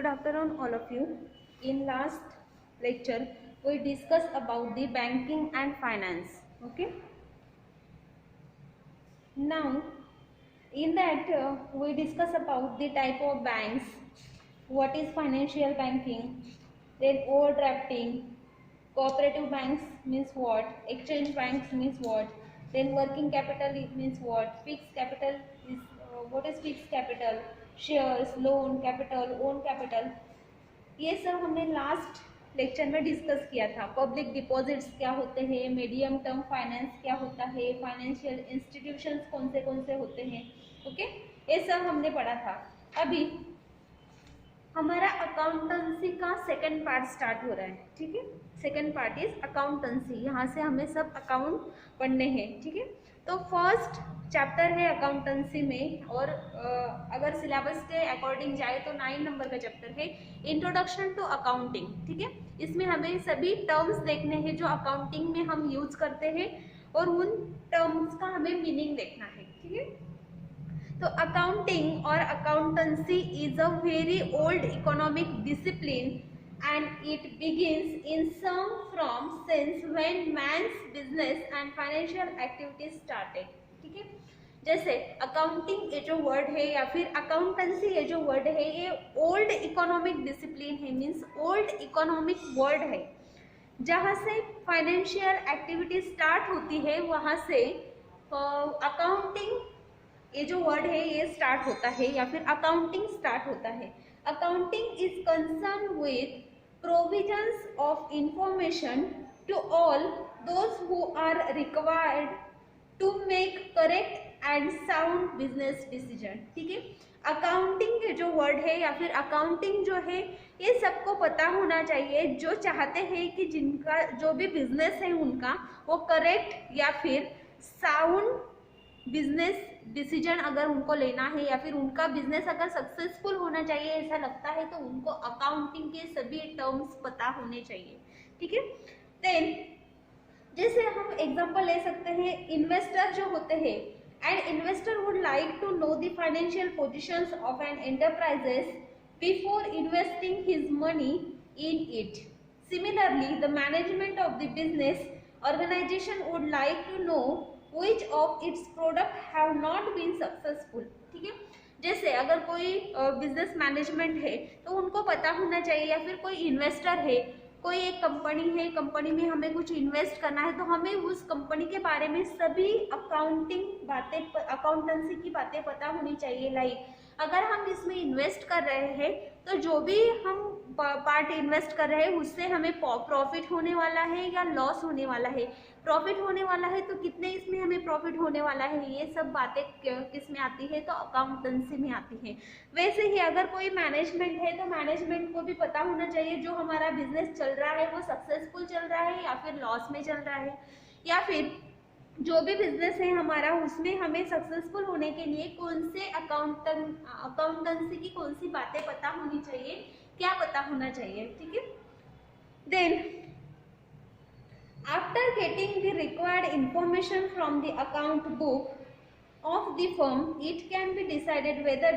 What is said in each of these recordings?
Good afternoon, all of you. In last lecture, we discussed about the banking and finance. Okay. Now, in that we discuss about the type of banks, what is financial banking, then overdrafting, cooperative banks means what, exchange banks means what, then working capital it means what, fixed capital is what is fixed capital, shares, loan capital, own capital, ये सब हमने last lecture में discuss किया था। Public deposits क्या होते हैं, medium term finance क्या होता है, फाइनेंशियल इंस्टीट्यूशंस कौन से होते हैं, ओके, ये सब हमने पढ़ा था। अभी हमारा अकाउंटेंसी का सेकंड पार्ट स्टार्ट हो रहा है, ठीक है। सेकंड पार्ट इज अकाउंटेंसी, यहाँ से हमें सब अकाउंट पढ़ने हैं, ठीक है। तो फर्स्ट चैप्टर है अकाउंटेंसी में, और अगर सिलेबस के अकॉर्डिंग जाए तो 9 नंबर का चैप्टर है इंट्रोडक्शन टू अकाउंटिंग, ठीक है। इसमें हमें सभी टर्म्स देखने हैं जो अकाउंटिंग में हम यूज करते हैं, और उन टर्म्स का हमें मीनिंग देखना है, ठीक है। तो अकाउंटिंग और accountancy is a very old economic discipline and it begins in some from since when man's business and financial activities started, ठीक है। जैसे अकाउंटिंग ये जो वर्ड है या फिर अकाउंटेंसी ये जो वर्ड है, ये ओल्ड इकोनॉमिक डिसिप्लिन है, मीन्स ओल्ड इकोनॉमिक वर्ड है। जहाँ से फाइनेंशियल एक्टिविटी स्टार्ट होती है वहाँ से अकाउंटिंग ये जो वर्ड है ये स्टार्ट होता है, या फिर अकाउंटिंग स्टार्ट होता है। Accounting is concern with provisions of information to all those who are required to make correct and sound business decision, ठीक है। अकाउंटिंग के जो वर्ड है या फिर अकाउंटिंग जो है ये सबको पता होना चाहिए, जो चाहते हैं कि जिनका जो भी बिजनेस है उनका वो करेक्ट या फिर साउंड बिजनेस डिसीजन अगर उनको लेना है, या फिर उनका बिजनेस अगर सक्सेसफुल होना चाहिए ऐसा लगता है, तो उनको अकाउंटिंग के सभी टर्म्स पता होने चाहिए, ठीक है। देन जैसे हम एग्जांपल ले सकते हैं, इन्वेस्टर जो होते हैं, and investor would like to know the financial positions of an enterprises before investing his money in it. Similarly the management of the business organisation would like to know which of its product have not been successful, ठीक है। जैसे अगर कोई business management है तो उनको पता होना चाहिए, या फिर कोई इन्वेस्टर है, कोई एक कंपनी है, कंपनी में हमें कुछ इन्वेस्ट करना है, तो हमें उस कंपनी के बारे में सभी अकाउंटिंग बातें, अकाउंटेंसी की बातें पता होनी चाहिए। लाइक अगर हम इसमें इन्वेस्ट कर रहे हैं तो जो भी हम पार्ट इन्वेस्ट कर रहे हैं उससे हमें प्रॉफिट होने वाला है या लॉस होने वाला है। प्रॉफिट होने वाला है तो कितने इसमें हमें प्रॉफिट होने वाला है, ये सब बातें किस में आती है, तो अकाउंटेंसी में आती है। वैसे ही अगर कोई मैनेजमेंट है तो मैनेजमेंट को भी पता होना चाहिए जो हमारा बिजनेस चल रहा है वो सक्सेसफुल चल रहा है या फिर लॉस में चल रहा है, या फिर जो भी बिजनेस है हमारा उसमें हमें सक्सेसफुल होने के लिए कौन से अकाउंटेंसी की कौन सी बातें पता होनी चाहिए, क्या पता होना चाहिए, ठीक है। Then after getting the required information from the account book of the firm, it can be decided whether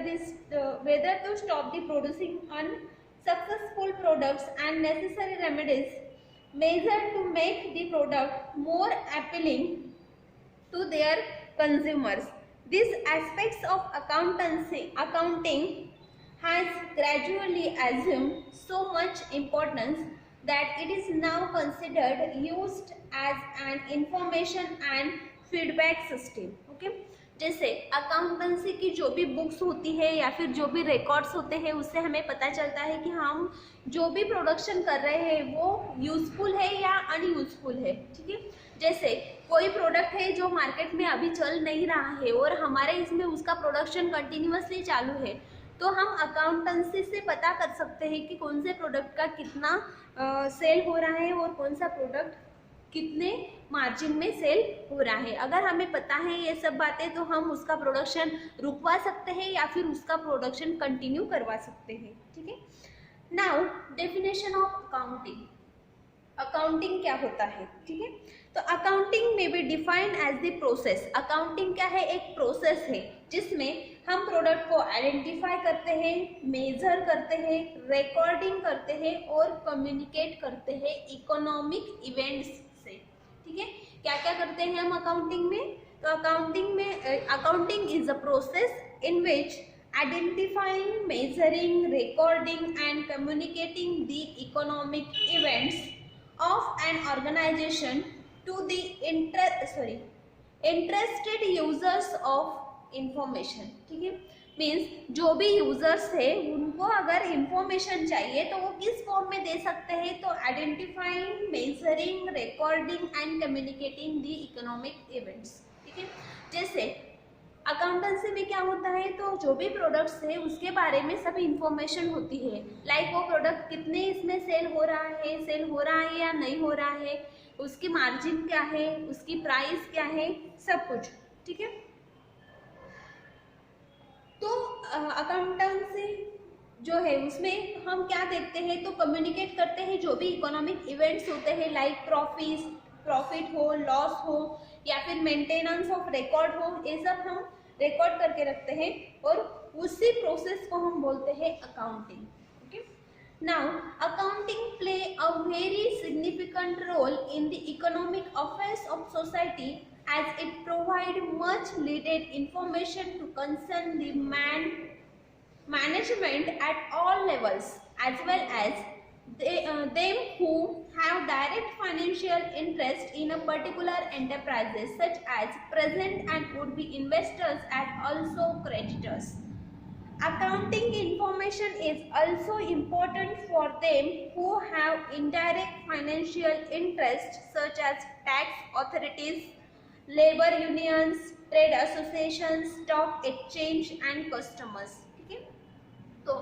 to stop the producing unsuccessful products and necessary remedies measured to make the product more appealing to their consumers. These aspects of accounting has gradually assumed so much importance that it is now considered used as an information and feedback system, okay। जैसे accountancy की जो भी books होती है या फिर जो भी रिकॉर्ड्स होते हैं उससे हमें पता चलता है कि हम जो भी प्रोडक्शन कर रहे हैं वो यूजफुल है या अनयूजफुल है, ठीक है। जैसे कोई प्रोडक्ट है जो मार्केट में अभी चल नहीं रहा है और हमारे इसमें उसका प्रोडक्शन कंटिन्यूअसली चालू है, तो हम अकाउंटेंसी से पता कर सकते हैं कि कौन से प्रोडक्ट का कितना सेल हो रहा है और कौन सा प्रोडक्ट कितने मार्जिन में सेल हो रहा है। अगर हमें पता है ये सब बातें तो हम उसका प्रोडक्शन रुकवा सकते हैं या फिर उसका प्रोडक्शन कंटिन्यू करवा सकते हैं, ठीक है। Now definition of accounting. Accounting क्या होता है, ठीक है। तो accounting may be defined as the process. Accounting क्या है, एक प्रोसेस है जिसमें हम प्रोडक्ट को आइडेंटिफाई करते हैं, मेजर करते हैं, रिकॉर्डिंग करते हैं और कम्युनिकेट करते हैं इकोनॉमिक इवेंट्स से, ठीक है। क्या क्या करते हैं हम अकाउंटिंग में, तो accounting is a process in which identifying, measuring, recording and communicating the economic events of an organization to the interested users of information, ठीक है। मीन्स जो भी यूजर्स है उनको अगर इंफॉर्मेशन चाहिए तो वो किस फॉर्म में दे सकते हैं, तो identifying, measuring, recording and communicating the economic events, ठीक है। जैसे अकाउंटेंसी में क्या होता है, तो जो भी प्रोडक्ट्स है उसके बारे में सब इंफॉर्मेशन होती है, लाइक वो प्रोडक्ट कितने इसमें सेल हो रहा है या नहीं हो रहा है, उसकी मार्जिन क्या है, उसकी प्राइस क्या है, सब कुछ, ठीक है। तो अकाउंटेंसी जो है उसमें हम क्या देखते हैं, तो कम्युनिकेट करते हैं जो भी इकोनॉमिक इवेंट्स होते हैं, लाइक प्रॉफिट हो, लॉस हो या फिर मेंटेनेंस ऑफ रिकॉर्ड हो, ये सब हम रिकॉर्ड करके रखते हैं और उसी प्रोसेस को हम बोलते हैं accounting, okay. Now accounting play a very significant role in the economic affairs of society as it provide much needed information to concern the management at all levels, as well as them who have direct financial interest in a particular enterprises, such as present and would be investors and also creditors. Accounting information is also important for them who have indirect financial interest, such as tax authorities, labour unions, trade association, stock exchange and customers, ठीक है। तो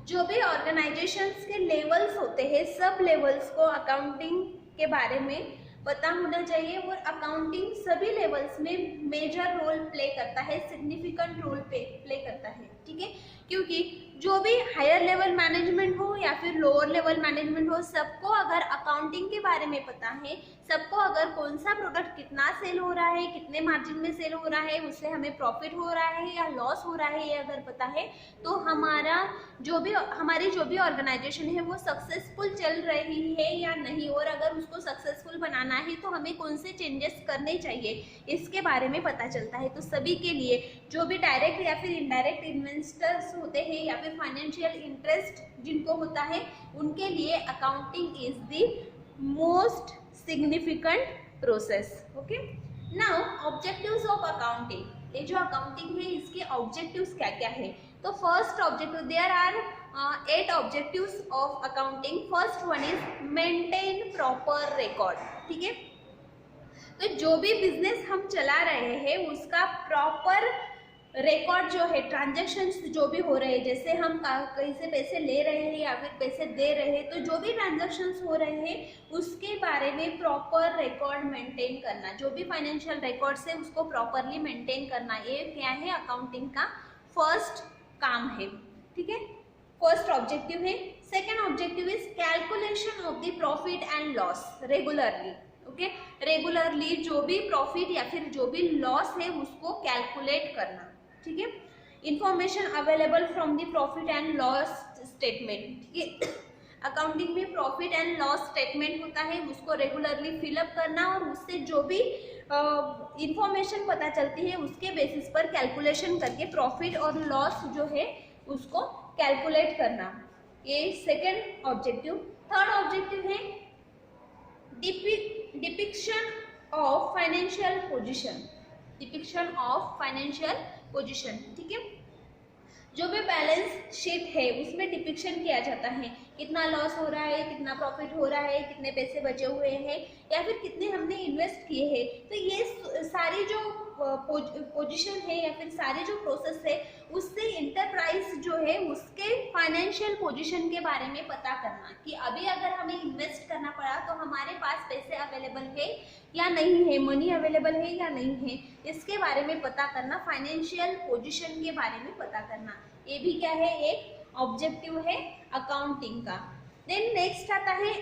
जो भी organisations के levels होते हैं, सब levels को अकाउंटिंग के बारे में पता होना चाहिए और अकाउंटिंग सभी लेवल्स में मेजर रोल प्ले करता है, सिग्निफिकेंट रोल प्ले करता है, ठीक है। क्योंकि जो भी हायर लेवल मैनेजमेंट हो या फिर लोअर लेवल मैनेजमेंट हो, सबको अगर अकाउंटिंग के बारे में पता है, सबको अगर कौन सा प्रोडक्ट कितना सेल हो रहा है, कितने मार्जिन में सेल हो रहा है, उससे हमें प्रॉफिट हो रहा है या लॉस हो रहा है, ये अगर पता है तो हमारी जो भी ऑर्गेनाइजेशन है वो सक्सेसफुल चल रही है या नहीं, और अगर उसको सक्सेसफुल बनाना है तो हमें कौन से चेंजेस करने चाहिए, इसके बारे में पता चलता है। तो सभी के लिए जो भी डायरेक्ट या फिर इनडायरेक्ट इन्वेस्टर्स होते हैं या फिर फाइनेंशियल इंटरेस्ट जिनको होता है, उनके लिए accounting is the most significant process, okay. Now objectives of accounting, ये जो अकाउंटिंग है इसके ऑब्जेक्टिव्स क्या क्या है, तो first objective, there are 8 objectives of accounting. First one is maintain proper record, ठीक है। तो जो भी बिजनेस हम चला रहे हैं उसका प्रॉपर रिकॉर्ड जो है, ट्रांजैक्शंस जो भी हो रहे हैं, जैसे हम कहीं से पैसे ले रहे हैं या फिर पैसे दे रहे हैं, तो जो भी ट्रांजैक्शंस हो रहे हैं उसके बारे में प्रॉपर रिकॉर्ड मेंटेन करना, जो भी फाइनेंशियल रिकॉर्ड्स है उसको प्रॉपरली मेंटेन करना, ये क्या है अकाउंटिंग का फर्स्ट काम है, ठीक है। फर्स्ट ऑब्जेक्टिव है। Second objective is calculation of the profit and loss regularly, okay. Regularly जो भी प्रॉफिट या फिर जो भी लॉस है उसको कैलकुलेट करना, ठीक है। Information available from the profit and loss statement, ठीक है। अकाउंटिंग में प्रॉफिट एंड लॉस स्टेटमेंट होता है, उसको रेगुलरली फिलअप करना और उससे जो भी इंफॉर्मेशन पता चलती है उसके बेसिस पर कैलकुलेशन करके प्रॉफिट और लॉस जो है उसको कैलकुलेट करना, ये सेकेंड ऑब्जेक्टिव। थर्ड ऑब्जेक्टिव है depiction of financial position, depiction of financial position, ठीक है। जो भी बैलेंस शीट है उसमें डिपिक्शन किया जाता है, कितना लॉस हो रहा है, कितना प्रॉफिट हो रहा है, कितने पैसे बचे हुए हैं या फिर कितने हमने इन्वेस्ट किए हैं। तो ये सारी जो पोजीशन है या फिर सारे जो प्रोसेस है उससे इंटरप्राइज जो है उसके फाइनेंशियल पोजीशन के बारे में पता करना कि अभी अगर हमें इन्वेस्ट करना पड़ा तो हमारे पास पैसे अवेलेबल है या नहीं है, मनी अवेलेबल है या नहीं है, इसके बारे में पता करना, फाइनेंशियल पोजीशन के बारे में पता करना, ये भी क्या है, एक ऑब्जेक्टिव है अकाउंटिंग का। देन नेक्स्ट आता है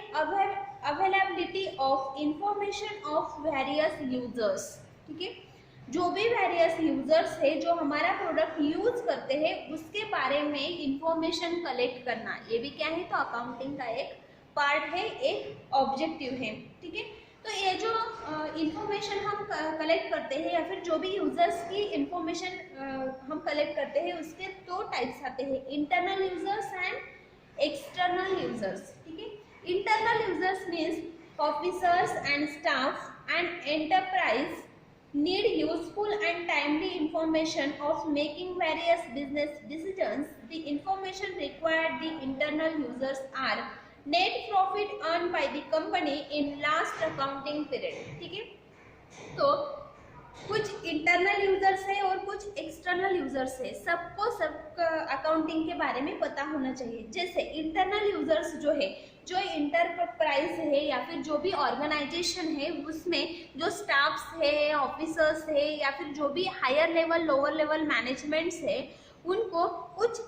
availability of information of various users. ठीक है, जो भी वेरियस यूजर्स है जो हमारा प्रोडक्ट यूज करते हैं उसके बारे में इंफॉर्मेशन कलेक्ट करना, ये भी क्या है, तो अकाउंटिंग का एक पार्ट है, एक ऑब्जेक्टिव है। ठीक है, तो ये जो इंफॉर्मेशन हम कलेक्ट करते हैं या फिर जो भी यूजर्स की इंफॉर्मेशन हम कलेक्ट करते हैं उसके दो टाइप्स आते हैं, internal users and external users. ठीक है, internal users means officers and staff and enterprise need useful and timely information of making various business decisions. The information required the internal users are net profit earned by the company in last accounting period. ठीक है, तो कुछ internal users है और कुछ external users है, सबको सब अकाउंटिंग के बारे में पता होना चाहिए। जैसे इंटरनल यूजर्स जो है, जो इंटरप्राइज है या फिर जो भी ऑर्गेनाइजेशन है उसमें जो स्टाफ्स है, ऑफिसर्स है या फिर जो भी higher level lower level managements है उनको कुछ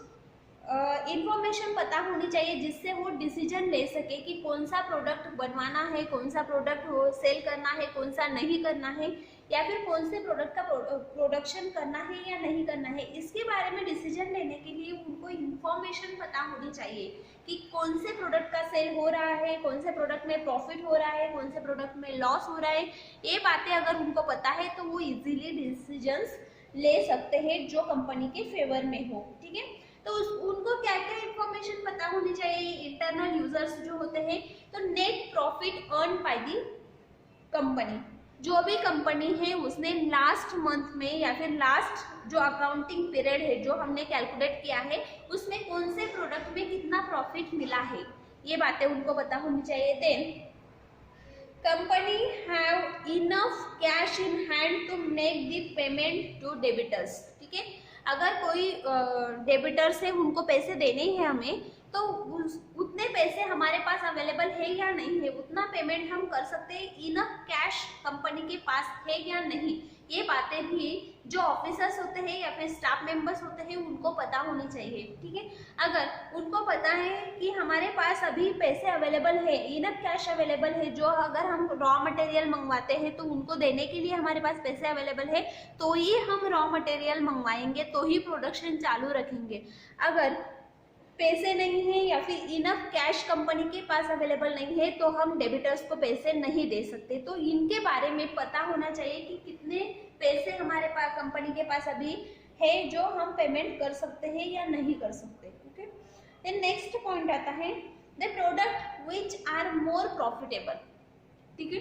इंफॉर्मेशन पता होनी चाहिए जिससे वो डिसीजन ले सके कि कौन सा प्रोडक्ट बनवाना है, कौन सा प्रोडक्ट सेल करना है, कौन सा नहीं करना है, या फिर कौन से प्रोडक्ट का प्रोडक्शन करना है या नहीं करना है। इसके बारे में डिसीजन लेने के लिए उनको इंफॉर्मेशन पता होनी चाहिए कि कौन से प्रोडक्ट का सेल हो रहा है, कौन से प्रोडक्ट में प्रॉफिट हो रहा है, कौन से प्रोडक्ट में लॉस हो रहा है। ये बातें अगर उनको पता है तो वो इजीली डिसीजंस ले सकते हैं जो कंपनी के फेवर में हो। ठीक है, तो उनको क्या क्या इंफॉर्मेशन पता होनी चाहिए इंटरनल यूजर्स जो होते हैं, तो net profit earn by the company, जो भी कंपनी है उसने लास्ट मंथ में या फिर लास्ट जो अकाउंटिंग पीरियड है जो हमने कैलकुलेट किया है उसमें कौन से प्रोडक्ट में कितना प्रॉफिट मिला है, ये बातें उनको पता होनी चाहिए। Then company have enough cash in hand to make the payment to debtors. ठीक है, अगर कोई डेबिटर्स है उनको पैसे देने हैं हमें, तो उतने पैसे हमारे पास अवेलेबल है या नहीं है, उतना पेमेंट हम कर सकते हैं, इनफ कैश कंपनी के पास है या नहीं, ये बातें भी जो ऑफिसर्स होते हैं या फिर स्टाफ मेंबर्स होते हैं उनको पता होनी चाहिए। ठीक है, अगर उनको पता है कि हमारे पास अभी पैसे अवेलेबल है, इनफ कैश अवेलेबल है, जो अगर हम रॉ मटेरियल मंगवाते हैं तो उनको देने के लिए हमारे पास पैसे अवेलेबल है तो ही हम रॉ मटेरियल मंगवाएंगे, तो ही प्रोडक्शन चालू रखेंगे। अगर पैसे नहीं है या फिर इनफ कैश कंपनी के पास अवेलेबल नहीं है तो हम डेबिटर्स को पैसे नहीं दे सकते। तो इनके बारे में पता होना चाहिए कि कितने पैसे हमारे पास कंपनी के पास अभी है जो हम पेमेंट कर सकते हैं या नहीं कर सकते। ओके, देन नेक्स्ट पॉइंट आता है the product which are more profitable. ठीक है,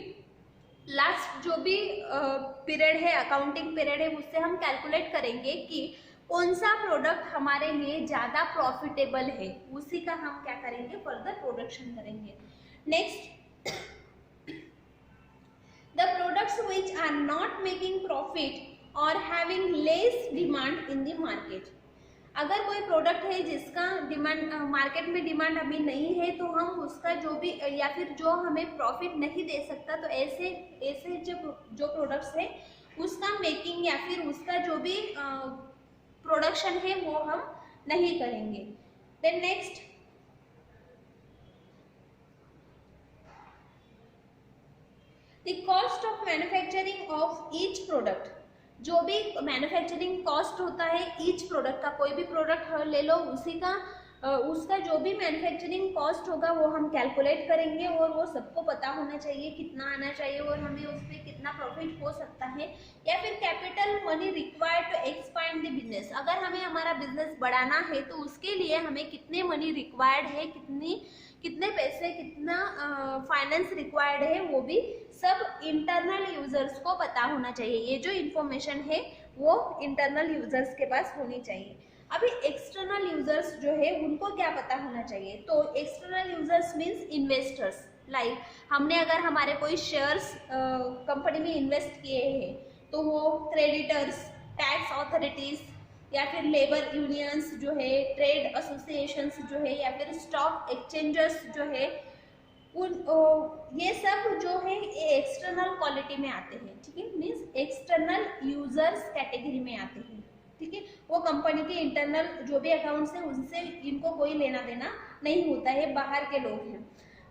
लास्ट जो भी पीरियड है अकाउंटिंग पीरियड है उससे हम कैलकुलेट करेंगे कि कौन सा प्रोडक्ट हमारे लिए ज़्यादा प्रॉफिटेबल है, उसी का हम क्या करेंगे, फर्दर प्रोडक्शन करेंगे। Next, the products which are not making profit और having less demand in the market. अगर कोई प्रोडक्ट है जिसका डिमांड मार्केट में डिमांड अभी नहीं है तो हम उसका जो भी या फिर जो हमें प्रॉफिट नहीं दे सकता, तो ऐसे जो प्रोडक्ट्स है उसका मेकिंग या फिर उसका जो भी प्रोडक्शन है वो हम नहीं करेंगे। Then next, the cost of manufacturing of each product. जो भी मैन्युफैक्चरिंग कॉस्ट होता है ईच प्रोडक्ट का, कोई भी प्रोडक्ट ले लो उसी का उसका जो भी मैन्युफैक्चरिंग कॉस्ट होगा वो हम कैलकुलेट करेंगे और वो सबको पता होना चाहिए कितना आना चाहिए और हमें उस पर कितना प्रॉफिट हो सकता है। या फिर capital money required to expand the business, अगर हमें हमारा बिजनेस बढ़ाना है तो उसके लिए हमें कितने मनी रिक्वायर्ड है, कितने पैसे, कितना फाइनेंस रिक्वायर्ड है, वो भी सब इंटरनल यूजर्स को पता होना चाहिए। ये जो इन्फॉर्मेशन है वो इंटरनल यूजर्स के पास होनी चाहिए। अभी एक्सटर्नल यूजर्स जो है उनको क्या पता होना चाहिए, तो external users means investors. Like हमने अगर हमारे कोई शेयर्स कंपनी में इन्वेस्ट किए हैं तो वो क्रेडिटर्स, टैक्स अथॉरिटीज या फिर लेबर यूनियंस जो है, ट्रेड एसोसिएशंस जो है या फिर स्टॉक एक्सचेंजर्स जो है, ये सब जो है ये एक्सटर्नल क्वालिटी में आते हैं। ठीक है, मीन्स एक्सटर्नल यूजर्स कैटेगरी में आते हैं। ठीक है, वो कंपनी के इंटरनल जो भी अकाउंट्स है उनसे इनको कोई लेना देना नहीं होता है, बाहर के लोग हैं।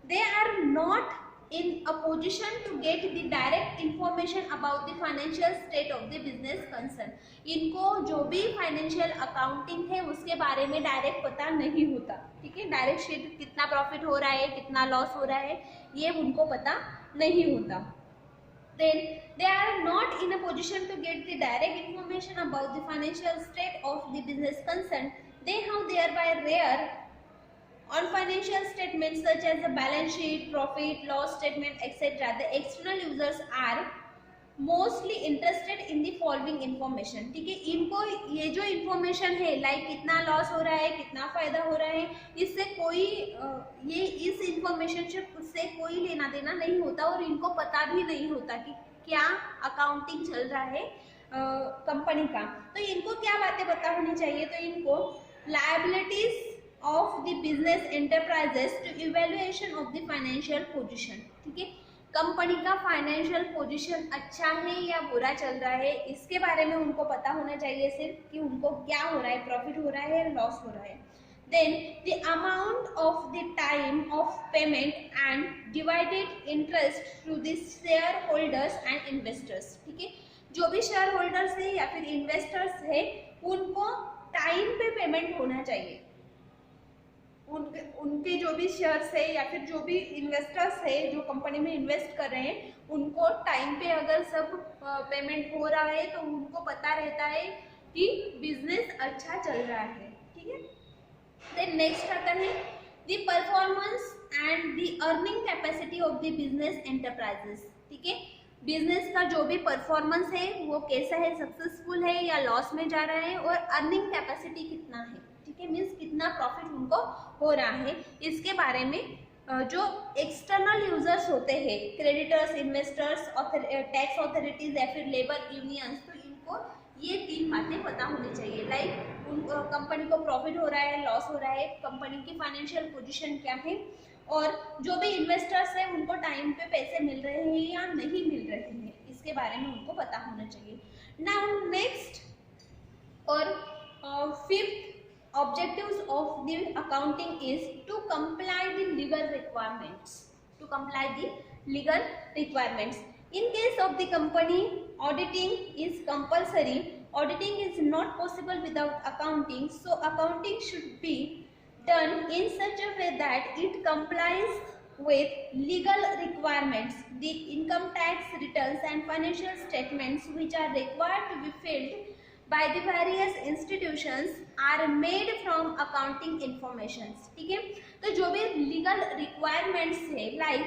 They are not in a position to get the direct information about the financial state of the business concern. इनको जो भी फाइनेंशियल अकाउंटिंग है उसके बारे में डायरेक्ट पता नहीं होता, ठीक है। डायरेक्ट शीट कितना प्रॉफिट हो रहा है, कितना लॉस हो रहा है, ये उनको पता नहीं होता. Then they are not in a position to get the direct information about the financial state of the business concern. They have thereby rare on financial statements such as the balance sheet, profit, loss statement, etc. The external users are mostly interested in the following information. ठीक है, इनको ये जो information है like कितना loss हो रहा है, कितना फायदा हो रहा है, इससे कोई ये इस इन्फॉर्मेशन से कोई लेना देना नहीं होता और इनको पता भी नहीं होता कि क्या अकाउंटिंग चल रहा है कंपनी का. तो इनको क्या बातें पता होनी चाहिए, तो इनको liabilities of the business enterprises to evaluation of the financial position. ठीक है, कंपनी का फाइनेंशियल पोजीशन अच्छा है या बुरा चल रहा है, इसके बारे में उनको पता होना चाहिए सिर्फ कि उनको क्या हो रहा है, प्रॉफिट हो रहा है या लॉस हो रहा है. Then the amount of the time of payment and divided interest to the shareholders and investors. ठीक है, जो भी शेयर होल्डर्स है या फिर इन्वेस्टर्स है उनको टाइम पे पेमेंट होना चाहिए. उनके जो भी शेयर्स है या फिर जो भी इन्वेस्टर्स है जो कंपनी में इन्वेस्ट कर रहे हैं उनको टाइम पे अगर सब पेमेंट हो रहा है तो उनको पता रहता है कि बिजनेस अच्छा चल रहा है. ठीक है, देन नेक्स्ट आता है the performance and the earning capacity of the business enterprises. ठीक है, बिजनेस का जो भी परफॉर्मेंस है वो कैसा है, सक्सेसफुल है या लॉस में जा रहा है, और अर्निंग कैपेसिटी कितना है. ठीक है, मीन्स कितना प्रॉफिट उनको हो रहा है, इसके बारे में जो एक्सटर्नल यूजर्स होते हैं, क्रेडिटर्स, इन्वेस्टर्स, टैक्स ऑथोरिटीज या फिर लेबर यूनियंस, तो इनको ये 3 बातें पता होनी चाहिए. लाइक कंपनी को प्रॉफिट हो रहा है, लॉस हो रहा है, कंपनी की फाइनेंशियल पोजीशन क्या है, और जो भी इन्वेस्टर्स हैं उनको टाइम पे पैसे मिल रहे हैं या नहीं मिल रहे हैं, इसके बारे में उनको पता होना चाहिए. नाउ नेक्स्ट और fifth objectives of the accounting is to comply the legal requirements. To comply the legal requirements. In case of the company, auditing is compulsory. Auditing is not possible without accounting. So accounting should be done in such a way that it complies with legal requirements. The income tax returns and financial statements which are required to be filled by the various institutions are made from accounting informations. ठीक है, तो जो भी legal requirements है, like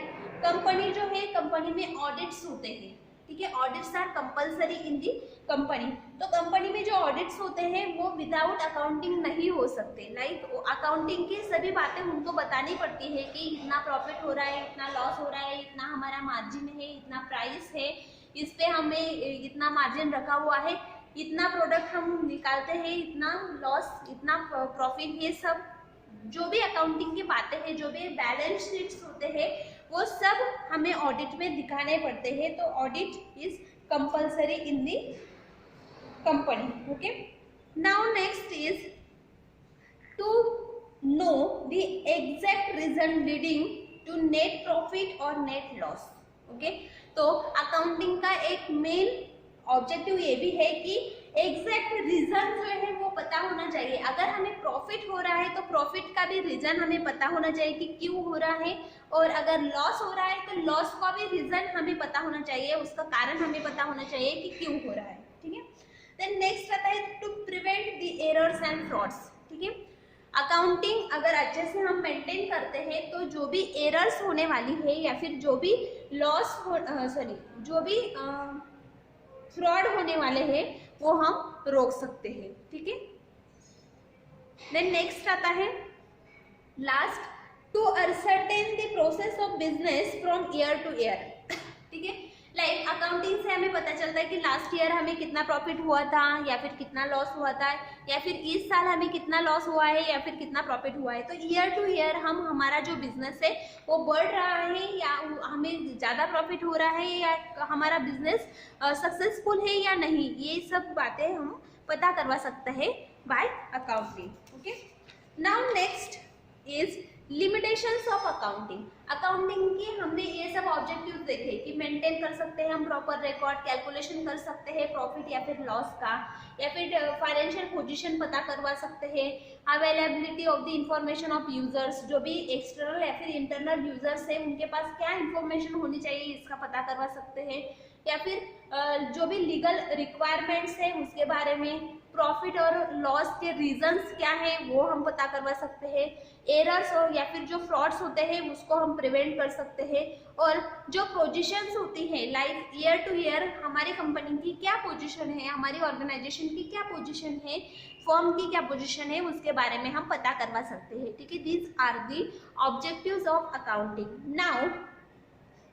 company जो है, company में audits होते हैं. ठीक है, audits are compulsory in the company. तो कंपनी में जो ऑडिट्स होते हैं वो विदाउट अकाउंटिंग नहीं हो सकते. लाइक अकाउंटिंग की सभी बातें उनको बतानी पड़ती है कि इतना प्रॉफिट हो रहा है, इतना लॉस हो रहा है, इतना हमारा मार्जिन है, इतना प्राइस है, इस पे हमें इतना मार्जिन रखा हुआ है, इतना प्रोडक्ट हम निकालते हैं, इतना लॉस, इतना प्रॉफिट, ये सब जो भी अकाउंटिंग की बातें हैं, जो भी बैलेंस शीट्स होते हैं, वो सब हमें ऑडिट में दिखाने पड़ते हैं. तो audit is compulsory in the company. Okay, now next is to know the exact reason leading to net profit और नेट लॉस. ओके, तो अकाउंटिंग का एक मेन ऑब्जेक्टिव ये भी है कि एग्जैक्ट रीजन जो है वो पता होना चाहिए. अगर हमें प्रॉफिट हो रहा है तो प्रॉफिट का भी रीजन हमें पता होना चाहिए कि क्यों हो रहा है, और अगर लॉस हो रहा है तो लॉस का भी रीजन हमें पता होना चाहिए, उसका कारण हमें पता होना चाहिए कि क्यों हो रहा है. ठीक है, देन नेक्स्ट आता है to prevent the errors and frauds. ठीक है, अकाउंटिंग अगर अच्छे से हम मेंटेन करते हैं तो जो भी एरर्स होने वाली है या फिर जो भी लॉस जो भी फ्रॉड होने वाले हैं वो हम रोक सकते हैं. ठीक है, देन नेक्स्ट आता है last to ascertain the process of business from year to year. ठीक है, लाइक अकाउंटिंग से हमें पता चलता है कि लास्ट ईयर हमें कितना प्रॉफिट हुआ था या फिर कितना लॉस हुआ था, या फिर इस साल हमें कितना लॉस हुआ है या फिर कितना प्रॉफिट हुआ है. तो ईयर टू ईयर हम हमारा जो बिजनेस है वो बढ़ रहा है या हमें ज़्यादा प्रॉफिट हो रहा है या हमारा बिजनेस सक्सेसफुल है या नहीं, ये सब बातें हम पता करवा सकते हैं by accounting. Okay, now next is limitations of accounting, accounting की हमने ये सब ऑब्जेक्टिव्स देखे कि मेंटेन कर सकते हैं हम प्रॉपर रिकॉर्ड, कैलकुलेशन कर सकते हैं प्रॉफिट या फिर लॉस का, या फिर फाइनेंशियल पोजीशन पता करवा सकते हैं, availability of the information of users, जो भी एक्सटर्नल या फिर इंटरनल यूजर्स है उनके पास क्या इंफॉर्मेशन होनी चाहिए इसका पता करवा सकते हैं, या फिर जो भी लीगल रिक्वायरमेंट्स है उसके बारे में, प्रॉफिट और लॉस के रीजंस क्या है वो हम पता करवा सकते हैं, एरर्स और या फिर जो फ्रॉड्स होते हैं उसको हम प्रिवेंट कर सकते हैं, और जो पोजीशंस होती हैं लाइक ईयर टू ईयर हमारी कंपनी की क्या पोजीशन है, हमारी ऑर्गेनाइजेशन की क्या पोजीशन है, फर्म की क्या पोजीशन है उसके बारे में हम पता करवा सकते हैं। ठीक है, these are the objectives of accounting. Now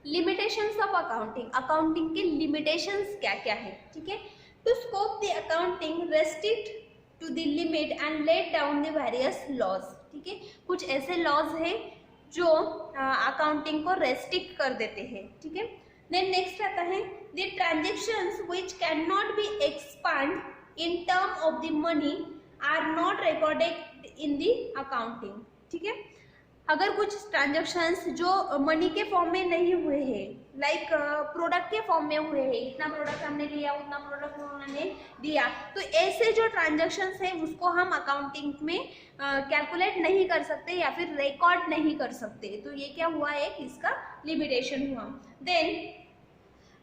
limitations of accounting, accounting के लिमिटेशंस क्या क्या है। ठीक है, to scope the accounting restrict to the limit and let down the various laws. ठीक है, कुछ ऐसे लॉज है जो अकाउंटिंग को रेस्ट्रिक्ट कर देते हैं। ठीक है, देन नेक्स्ट आता है the transactions which can not be expand in term of the money are not recorded in the accounting. ठीक है, अगर कुछ ट्रांजेक्शन्स जो मनी के फॉर्म में नहीं हुए हैं, लाइक प्रोडक्ट के फॉर्म में हुए हैं, इतना प्रोडक्ट हमने लिया उतना प्रोडक्ट उन्होंने दिया, तो ऐसे जो ट्रांजेक्शन्स हैं उसको हम अकाउंटिंग में कैलकुलेट नहीं कर सकते या फिर रिकॉर्ड नहीं कर सकते। तो ये क्या हुआ है, इसका लिमिटेशन हुआ। Then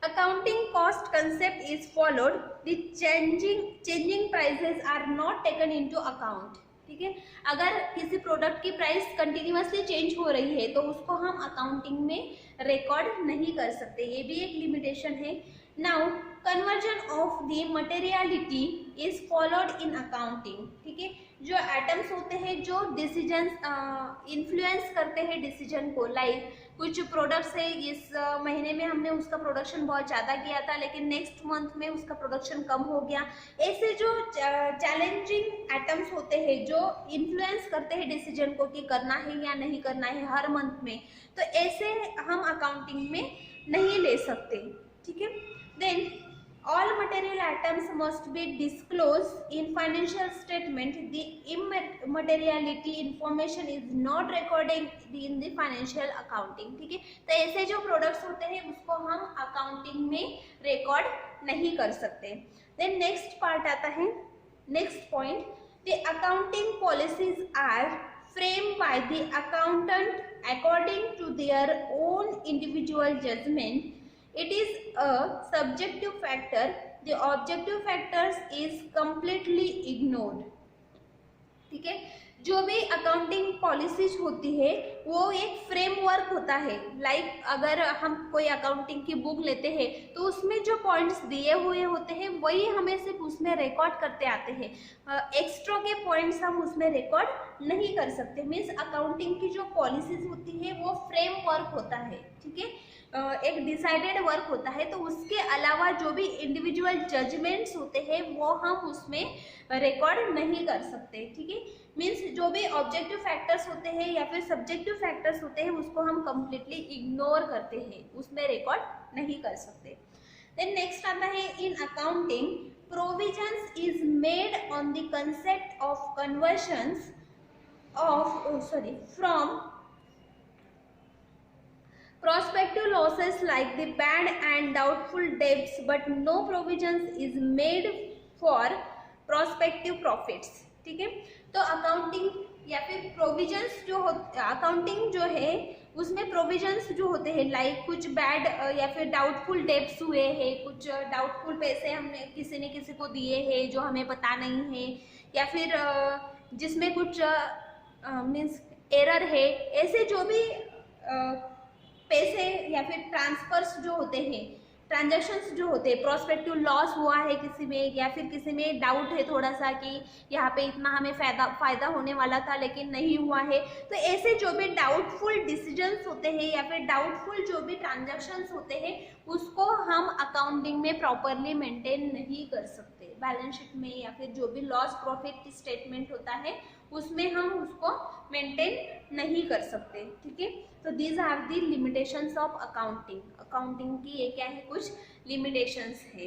accounting cost concept is followed, the changing prices are not taken into account। ठीक है, अगर किसी प्रोडक्ट की प्राइस कंटिन्यूअसली चेंज हो रही है तो उसको हम अकाउंटिंग में रिकॉर्ड नहीं कर सकते, ये भी एक लिमिटेशन है। Now conversion of the materiality is followed in accounting. ठीक है, जो एटम्स होते हैं जो डिसीजन इन्फ्लुएंस करते हैं डिसीजन को, लाइक कुछ प्रोडक्ट्स है इस महीने में हमने उसका प्रोडक्शन बहुत ज़्यादा किया था लेकिन नेक्स्ट मंथ में उसका प्रोडक्शन कम हो गया, ऐसे जो चैलेंजिंग एटम्स होते हैं जो इन्फ्लुएंस करते हैं डिसीजन को कि करना है या नहीं करना है हर मंथ में, तो ऐसे हम अकाउंटिंग में नहीं ले सकते। ठीक है, then all material items must be disclosed in financial statement, the immateriality information is not recorded in the financial accounting। ठीक है, तो ऐसे जो प्रोडक्ट्स होते हैं उसको हम अकाउंटिंग में रिकॉर्ड नहीं कर सकते। देन नेक्स्ट पार्ट आता है, next point, the accounting policies are framed by the accountant according to their own individual judgment. It is a subjective factor, the objective factors is completely ignored। ठीक है, जो भी accounting policies होती है वो एक फ्रेमवर्क होता है, लाइक अगर हम कोई अकाउंटिंग की बुक लेते हैं तो उसमें जो पॉइंट्स दिए हुए होते हैं वही हमें सिर्फ उसमें रिकॉर्ड करते आते हैं, एक्स्ट्रा के पॉइंट्स हम उसमें रिकॉर्ड नहीं कर सकते। मीन्स अकाउंटिंग की जो पॉलिसीज होती है वो फ्रेमवर्क होता है। ठीक है, एक डिसाइडेड वर्क होता है, तो उसके अलावा जो भी इंडिविजुअल जजमेंट्स होते हैं वो हम उसमें रिकॉर्ड नहीं कर सकते। ठीक है, मीन्स जो भी ऑब्जेक्टिव फैक्टर्स होते हैं या फिर सब्जेक्टिव फैक्टर्स होते हैं उसको हम कम्प्लीटली इग्नोर करते हैं, उसमें रिकॉर्ड नहीं कर सकते। देन नेक्स्ट आता है, in accounting provisions is made on the concept of conversions of from prospective losses like the bad and doubtful debts, but no provisions is made for prospective profits। ठीक है, तो accounting या फिर provisions जो accounting जो है उसमें provisions जो होते हैं लाइक कुछ बैड या फिर डाउटफुल डेब्ट्स हुए हैं, कुछ डाउटफुल पैसे हमने किसी ने किसी को दिए हैं जो हमें पता नहीं है, या फिर जिसमें कुछ मीन्स एरर है, ऐसे जो भी पैसे या फिर ट्रांसफर्स जो होते हैं, ट्रांजैक्शंस जो होते हैं, प्रोस्पेक्टिव लॉस हुआ है किसी में या फिर किसी में डाउट है थोड़ा सा कि यहाँ पे इतना हमें फायदा होने वाला था लेकिन नहीं हुआ है, तो ऐसे जो भी डाउटफुल डिसीजंस होते हैं या फिर डाउटफुल जो भी ट्रांजैक्शंस होते हैं उसको हम अकाउंटिंग में प्रॉपरली मेंटेन नहीं कर सकते। बैलेंस शीट में या फिर जो भी लॉस प्रॉफिट स्टेटमेंट होता है उसमें हम उसको मेंटेन नहीं कर सकते। ठीक है, तो these are the limitations of accounting. Accounting की ये क्या है, कुछ लिमिटेशंस है।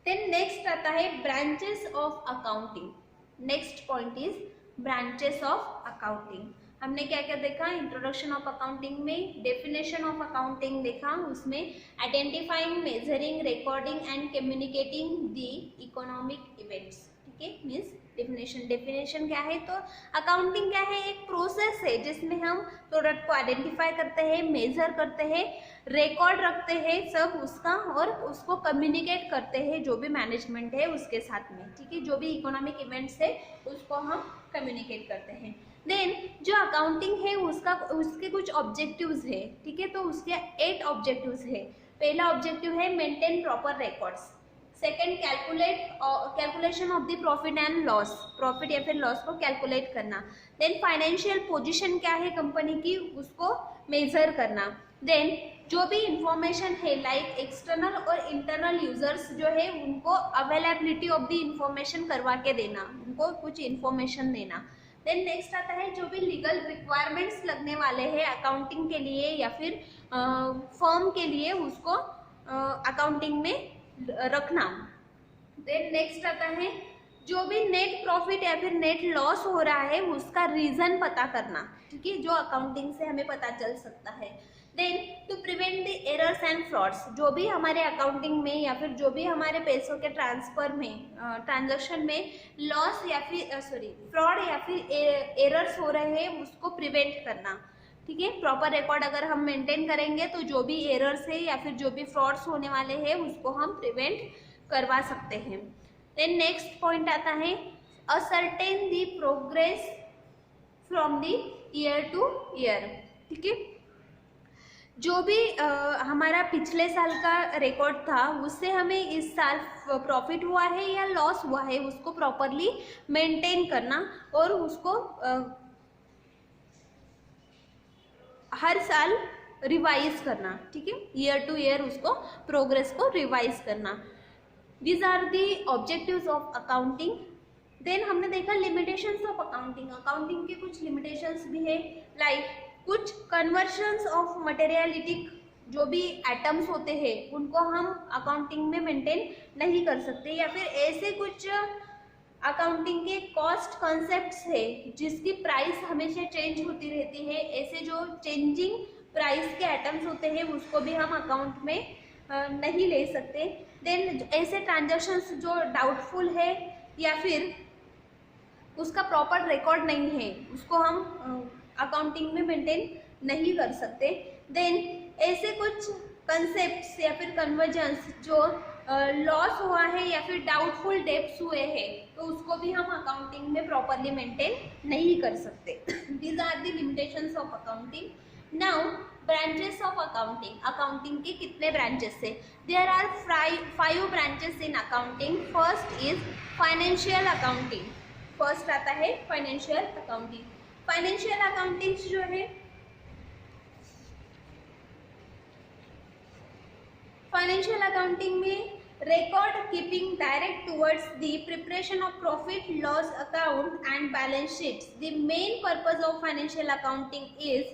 देन नेक्स्ट आता है branches of accounting. Next point is branches of accounting. हमने क्या क्या देखा इंट्रोडक्शन ऑफ अकाउंटिंग में, डेफिनेशन ऑफ अकाउंटिंग देखा, उसमें identifying, measuring, recording and communicating the economic events. ठीक है, मीन्स डेफिनेशन क्या है, तो अकाउंटिंग क्या है, एक प्रोसेस है जिसमें हम प्रोडक्ट को आइडेंटिफाई करते हैं, मेजर करते हैं, रिकॉर्ड रखते हैं सब उसका, और उसको कम्युनिकेट करते हैं जो भी मैनेजमेंट है उसके साथ में। ठीक है, जो भी इकोनॉमिक इवेंट्स है उसको हम कम्युनिकेट करते हैं। देन जो अकाउंटिंग है उसके कुछ ऑब्जेक्टिव्स है। ठीक है, तो उसके 8 ऑब्जेक्टिव्स है। पहला ऑब्जेक्टिव है maintain proper records, second calculation of the profit and loss, profit या फिर लॉस को कैलकुलेट करना। देन फाइनेंशियल पोजीशन क्या है कंपनी की उसको मेजर करना। देन जो भी इंफॉर्मेशन है लाइक एक्सटर्नल और इंटरनल यूजर्स जो है उनको अवेलेबिलिटी ऑफ द इंफॉर्मेशन करवा के देना, उनको कुछ इंफॉर्मेशन देना। देन नेक्स्ट आता है जो भी लीगल रिक्वायरमेंट्स लगने वाले हैं अकाउंटिंग के लिए या फिर फर्म के लिए उसको अकाउंटिंग में रखना। देन नेक्स्ट आता है जो भी नेट प्रॉफिट या फिर नेट लॉस हो रहा है उसका रीजन पता करना। ठीक है, जो अकाउंटिंग से हमें पता चल सकता है। Then to prevent the errors and frauds, जो भी हमारे अकाउंटिंग में या फिर जो भी हमारे पैसों के ट्रांसफर में ट्रांजैक्शन में लॉस या फिर फ्रॉड या फिर एरर्स हो रहे हैं उसको प्रिवेंट करना। ठीक है, प्रॉपर रिकॉर्ड अगर हम मेंटेन करेंगे तो जो भी एरर्स है या फिर जो भी फ्रॉड्स होने वाले हैं उसको हम प्रिवेंट करवा सकते हैं। देन नेक्स्ट पॉइंट आता है ascertain the progress from the year to year. ठीक है, जो भी हमारा पिछले साल का रिकॉर्ड था उससे हमें इस साल प्रॉफिट हुआ है या लॉस हुआ है उसको प्रॉपरली मेंटेन करना और उसको हर साल रिवाइज करना। ठीक है, ईयर टू ईयर उसको प्रोग्रेस को रिवाइज करना। These are the objectives of accounting. Then हमने देखा लिमिटेशंस ऑफ अकाउंटिंग, अकाउंटिंग के कुछ लिमिटेशंस भी है लाइक कुछ कन्वर्शंस ऑफ मटेरियलिटिक, जो भी एटम्स होते हैं उनको हम अकाउंटिंग में मेंटेन नहीं कर सकते, या फिर ऐसे कुछ अकाउंटिंग के कॉस्ट कॉन्सेप्ट्स है जिसकी प्राइस हमेशा चेंज होती रहती है, ऐसे जो चेंजिंग प्राइस के आइटम्स होते हैं उसको भी हम अकाउंट में नहीं ले सकते। देन ऐसे ट्रांजैक्शंस जो डाउटफुल है या फिर उसका प्रॉपर रिकॉर्ड नहीं है उसको हम अकाउंटिंग में मेंटेन नहीं कर सकते। देन ऐसे कुछ कंसेप्ट्स या फिर कन्वर्जेंस जो लॉस हुआ है या फिर डाउटफुल डेब्ट्स हुए हैं तो उसको भी हम अकाउंटिंग में प्रॉपरली मेंटेन नहीं कर सकते। These are the limitations of accounting. Now branches of accounting, accounting के कितने ब्रांचेस है? There are 5 branches in accounting. First is financial accounting, first आता है फाइनेंशियल अकाउंटिंग। फाइनेंशियल अकाउंटिंग जो है फाइनेंशियल अकाउंटिंग में record keeping direct towards the preparation of profit loss account and balance sheets. The main purpose of financial accounting is,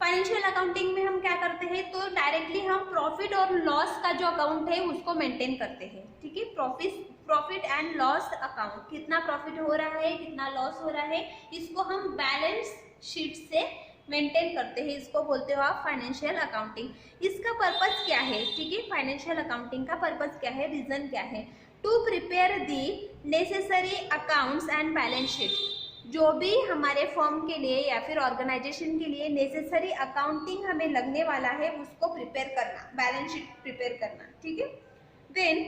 financial accounting में हम क्या करते हैं तो डायरेक्टली हम प्रॉफिट और लॉस का जो अकाउंट है उसको मेंटेन करते हैं। ठीक है, प्रॉफिट एंड लॉस अकाउंट, कितना प्रॉफिट हो रहा है कितना लॉस हो रहा है इसको हम बैलेंस शीट से मेंटेन करते हैं, इसको बोलते हो आप फाइनेंशियल अकाउंटिंग। इसका पर्पस क्या है? ठीक है, फाइनेंशियल अकाउंटिंग का पर्पस क्या है, रीजन क्या है? To prepare the necessary accounts and balance sheet, जो भी हमारे फर्म के लिए या फिर ऑर्गेनाइजेशन के लिए नेसेसरी अकाउंटिंग हमें लगने वाला है उसको प्रिपेयर करना, बैलेंस शीट प्रिपेयर करना। ठीक है, then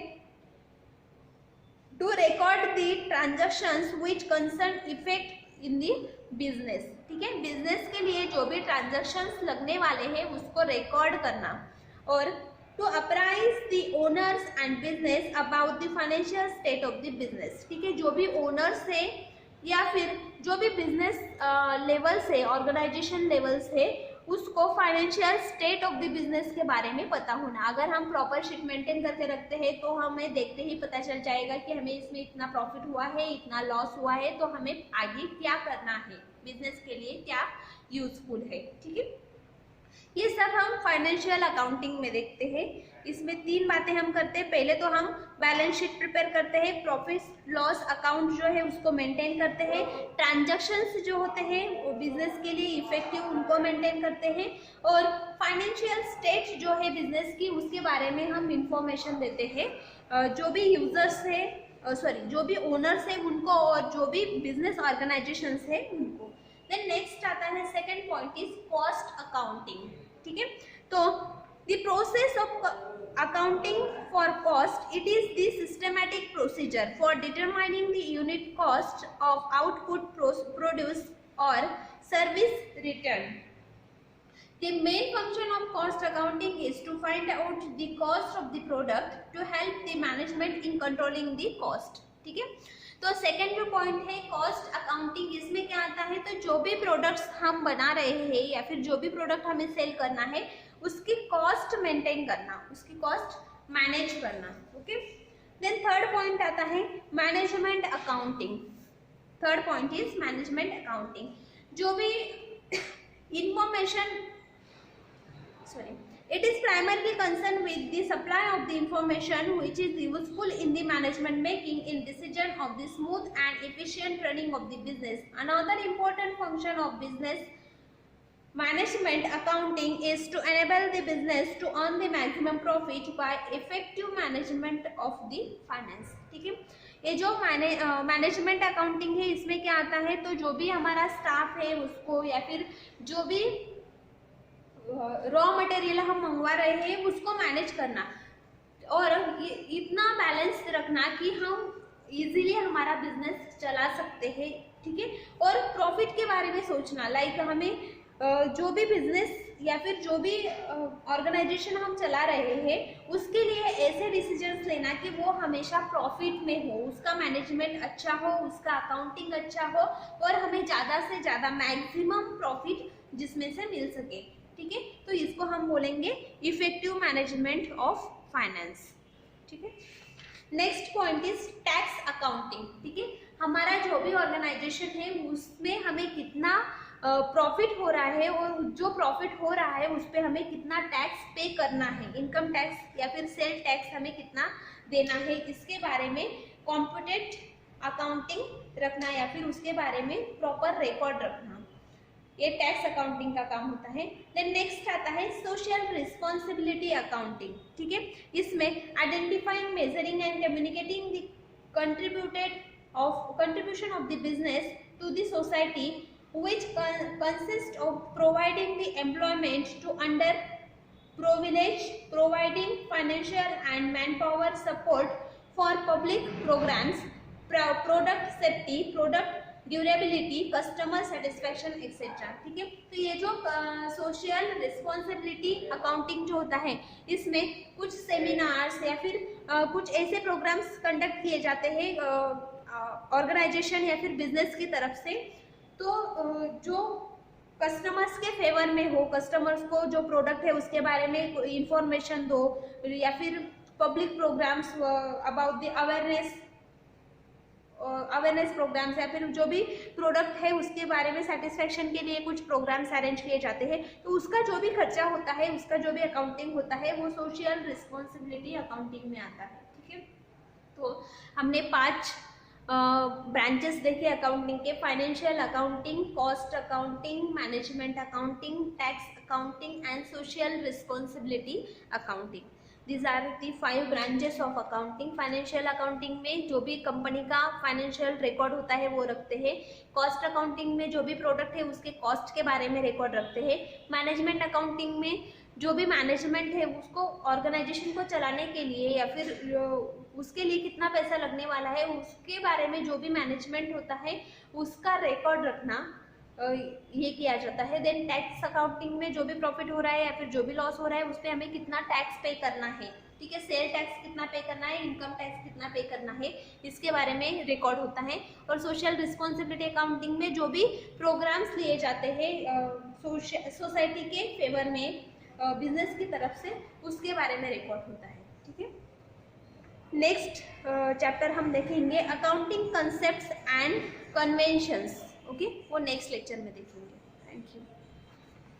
to record the transactions which concern effect in the business. ठीक है, बिजनेस के लिए जो भी ट्रांजैक्शंस लगने वाले हैं उसको रिकॉर्ड करना। और to apprise the owners and business about the financial state of the business. ठीक है, जो भी ओनर्स है या फिर जो भी बिजनेस लेवल से ऑर्गेनाइजेशन लेवल से उसको financial state of the business के बारे में पता होना। अगर हम प्रॉपर शीट मेंटेन करके रखते हैं तो हमें देखते ही पता चल जाएगा कि हमें इसमें इतना प्रॉफिट हुआ है इतना लॉस हुआ है, तो हमें आगे क्या करना है, बिजनेस के लिए क्या यूजफुल है। ठीक है, ये सब हम फाइनेंशियल अकाउंटिंग में देखते हैं। इसमें 3 बातें हम करते हैं। पहले तो हम बैलेंस शीट प्रिपेयर करते हैं, प्रॉफिट लॉस अकाउंट जो है उसको मेंटेन करते हैं, ट्रांजैक्शंस जो होते हैं वो बिजनेस के लिए इफेक्टिव उनको मेंटेन करते हैं, और फाइनेंशियल स्टेट जो है बिजनेस की उसके बारे में हम इंफॉर्मेशन देते हैं जो भी यूजर्स है, जो भी ओनर्स है उनको, और जो भी बिजनेस ऑर्गेनाइजेशंस है उनको। देन नेक्स्ट आता है second point is cost accounting. ठीक है, तो the process of accounting for cost, it is the systematic procedure for determining the unit cost of output produce और service return. The main function of cost accounting is to find out the cost of the product to help the management in controlling the cost। ठीक है, तो second जो point है cost accounting, इसमें क्या आता है, तो जो भी प्रोडक्ट्स हम बना रहे हैं या फिर जो भी प्रोडक्ट हमें सेल करना है उसकी कॉस्ट मेंटेन करना, उसकी कॉस्ट मैनेज करना। ओके, देन थर्ड पॉइंट आता है management accounting. Third point is management accounting. जो भी information it is primarily concerned with the supply of the information which is useful in the management making in decision of the smooth and efficient running of the business. Another important function of business management accounting is to enable the business to earn the maximum profit by effective management of the finance। ठीक है, ये जो management accounting है इसमें क्या आता है, तो जो भी हमारा स्टाफ है उसको या फिर जो भी रॉ मटेरियल हम मंगवा रहे हैं उसको मैनेज करना, और इतना बैलेंस रखना कि हम इजीली हमारा बिजनेस चला सकते हैं। ठीक है, और प्रॉफिट के बारे में सोचना, लाइक हमें जो भी बिजनेस या फिर जो भी ऑर्गेनाइजेशन हम चला रहे हैं उसके लिए ऐसे डिसीजंस लेना कि वो हमेशा प्रॉफिट में हो, उसका मैनेजमेंट अच्छा हो, उसका अकाउंटिंग अच्छा हो, और हमें ज़्यादा से ज़्यादा मैक्सिमम प्रॉफिट जिसमें से मिल सके। ठीक है, तो इसको हम बोलेंगे इफेक्टिव मैनेजमेंट ऑफ फाइनेंस। ठीक है, next point is tax accounting. ठीक है, हमारा जो भी ऑर्गेनाइजेशन है उसमें हमें कितना प्रॉफिट हो रहा है, और जो प्रॉफिट हो रहा है उस पर हमें कितना टैक्स पे करना है, इनकम टैक्स या फिर सेल टैक्स हमें कितना देना है, इसके बारे में कॉम्प्यूटेड अकाउंटिंग रखना या फिर उसके बारे में प्रॉपर रिकॉर्ड रखना, ये टैक्स अकाउंटिंग का काम होता है। देन नेक्स्ट आता है सोशल रिस्पॉन्सिबिलिटी अकाउंटिंग। ठीक है, इसमें identifying, measuring and communicating the contribution of the business to the society which consists of providing the employment to underprivileged, providing financial and manpower support for public programs, product safety, product durability, customer satisfaction etcetera. ठीक है, तो ये जो social responsibility accounting जो होता है इसमें कुछ सेमिनार्स या फिर कुछ ऐसे प्रोग्राम्स कंडक्ट किए जाते हैं ऑर्गेनाइजेशन या फिर बिजनेस की तरफ से, तो जो कस्टमर्स के फेवर में हो, कस्टमर्स को जो प्रोडक्ट है उसके बारे में इंफॉर्मेशन दो, या फिर public programs about the awareness programs, या फिर जो भी प्रोडक्ट है उसके बारे में सेटिस्फेक्शन के लिए कुछ प्रोग्राम्स अरेंज किए जाते हैं, तो उसका जो भी खर्चा होता है, उसका जो भी अकाउंटिंग होता है वो सोशल रिस्पॉन्सिबिलिटी अकाउंटिंग में आता है। ठीक है, तो हमने 5 ब्रांचेस देखे अकाउंटिंग के, financial accounting, cost accounting, management accounting, tax accounting and social responsibility accounting. These are the 5 branches of accounting। Financial accounting में जो भी कंपनी का फाइनेंशियल रिकॉर्ड होता है वो रखते हैं, कॉस्ट अकाउंटिंग में जो भी प्रोडक्ट है उसके कॉस्ट के बारे में रिकॉर्ड रखते हैं, मैनेजमेंट अकाउंटिंग में जो भी मैनेजमेंट है उसको ऑर्गेनाइजेशन को चलाने के लिए या फिर उसके लिए कितना पैसा लगने वाला है उसके बारे में जो भी मैनेजमेंट होता है उसका रिकॉर्ड रखना ये किया जाता है। देन टैक्स अकाउंटिंग में जो भी प्रॉफिट हो रहा है या फिर जो भी लॉस हो रहा है उस पर हमें कितना टैक्स पे करना है, ठीक है, सेल टैक्स कितना पे करना है, इनकम टैक्स कितना पे करना है, इसके बारे में रिकॉर्ड होता है। और सोशल रिस्पॉन्सिबिलिटी अकाउंटिंग में जो भी प्रोग्राम्स लिए जाते हैं सोसाइटी के फेवर में बिजनेस की तरफ से उसके बारे में रिकॉर्ड होता है। ठीक है, नेक्स्ट चैप्टर हम देखेंगे accounting concepts and conventions. Okay, वो नेक्स्ट लेक्चर में देखेंगे। Thank you.